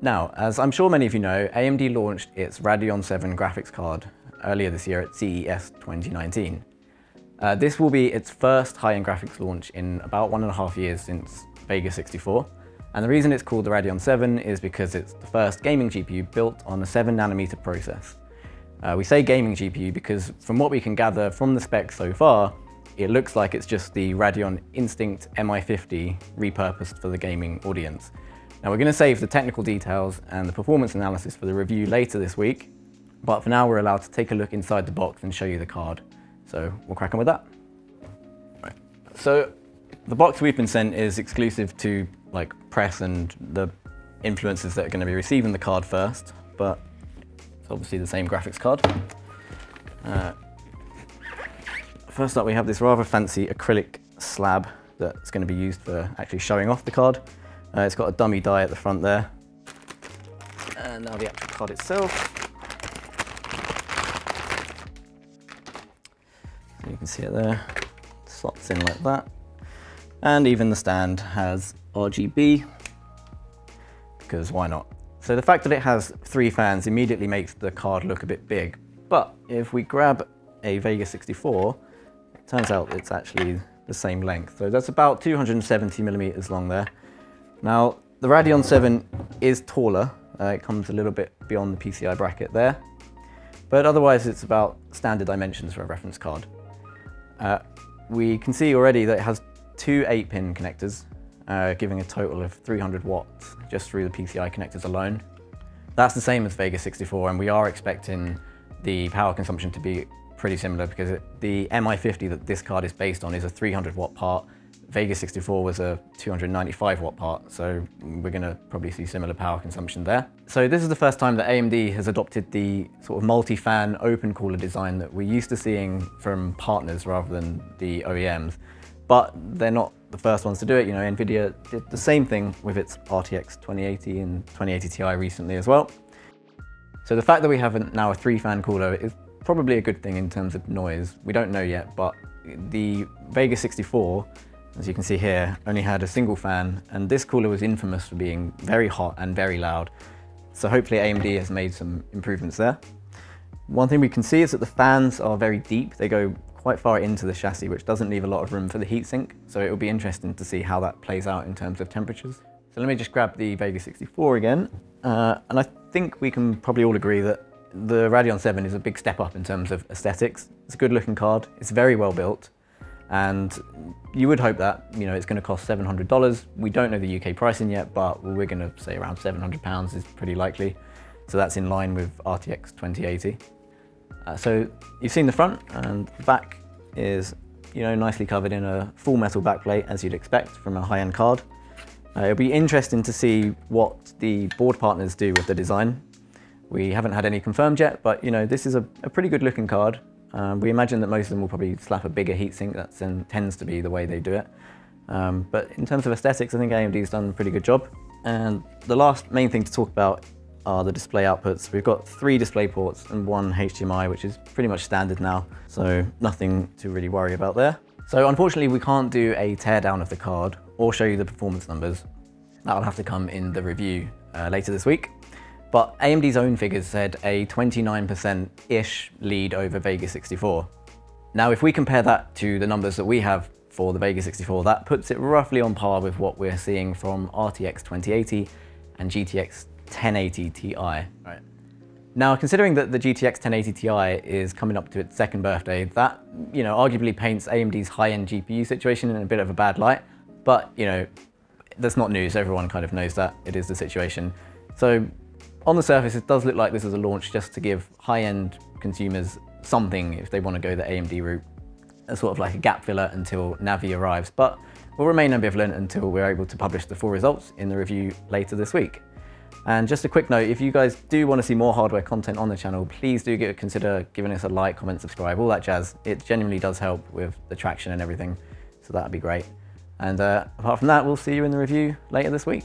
Now, as I'm sure many of you know, AMD launched its Radeon VII graphics card earlier this year at CES 2019. This will be its first high-end graphics launch in about 1.5 years since Vega 64. And the reason it's called the Radeon VII is because it's the first gaming GPU built on a 7nm process. We say gaming GPU because from what we can gather from the specs so far, it looks like it's just the Radeon Instinct MI50 repurposed for the gaming audience. Now we're going to save the technical details and the performance analysis for the review later this week, but for now we're allowed to take a look inside the box and show you the card. So we'll crack on with that. Right. So the box we've been sent is exclusive to like press and the influencers that are going to be receiving the card first, but it's obviously the same graphics card. First up we have this rather fancy acrylic slab that's going to be used for actually showing off the card. It's got a dummy die at the front there. And now the actual card itself. So you can see it there, slots in like that. And even the stand has RGB, because why not? So the fact that it has 3 fans immediately makes the card look a bit big. But if we grab a Vega 64, it turns out it's actually the same length. So that's about 270mm long there. Now, the Radeon VII is taller. It comes a little bit beyond the PCI bracket there. But otherwise, it's about standard dimensions for a reference card. We can see already that it has 2 8-pin connectors, giving a total of 300 watts just through the PCI connectors alone. That's the same as Vega 64, and we are expecting the power consumption to be pretty similar because the MI50 that this card is based on is a 300 watt part. Vega 64 was a 295 watt part, so we're going to probably see similar power consumption there. So this is the first time that AMD has adopted the sort of multi-fan open cooler design that we're used to seeing from partners rather than the OEMs. But they're not the first ones to do it. You know, NVIDIA did the same thing with its RTX 2080 and 2080 Ti recently as well. So the fact that we have now a 3-fan cooler is probably a good thing in terms of noise. We don't know yet, but the Vega 64, as you can see here, only had a single fan, and this cooler was infamous for being very hot and very loud. So hopefully AMD has made some improvements there. One thing we can see is that the fans are very deep. They go quite far into the chassis, which doesn't leave a lot of room for the heatsink. So it will be interesting to see how that plays out in terms of temperatures. So let me just grab the Vega 64 again. And I think we can probably all agree that the Radeon VII is a big step up in terms of aesthetics. It's a good looking card. It's very well built. And you would hope that, you know, it's going to cost $700. We don't know the UK pricing yet, but we're going to say around £700 is pretty likely. So that's in line with RTX 2080. So you've seen the front, and the back is, you know, nicely covered in a full metal backplate, as you'd expect from a high-end card. It'll be interesting to see what the board partners do with the design. We haven't had any confirmed yet, but you know, this is a pretty good looking card. We imagine that most of them will probably slap a bigger heatsink. That tends to be the way they do it. But in terms of aesthetics, I think AMD's done a pretty good job. And the last main thing to talk about are the display outputs. We've got 3 display ports and 1 HDMI, which is pretty much standard now. So nothing to really worry about there. So unfortunately, we can't do a teardown of the card or show you the performance numbers. That'll have to come in the review later this week. But AMD's own figures said a 29%-ish lead over Vega 64. Now, if we compare that to the numbers that we have for the Vega 64, that puts it roughly on par with what we're seeing from RTX 2080 and GTX 1080 Ti. Right. Now, considering that the GTX 1080 Ti is coming up to its 2nd birthday, that, you know, arguably paints AMD's high-end GPU situation in a bit of a bad light. But, you know, that's not news. Everyone kind of knows that it is the situation. So on the surface, it does look like this is a launch just to give high-end consumers something if they want to go the AMD route, as sort of like a gap filler until Navi arrives. But we'll remain ambivalent until we're able to publish the full results in the review later this week. And just a quick note, if you guys do want to see more hardware content on the channel, please do consider giving us a like, comment, subscribe, all that jazz. It genuinely does help with the traction and everything, so that'd be great. And apart from that, we'll see you in the review later this week.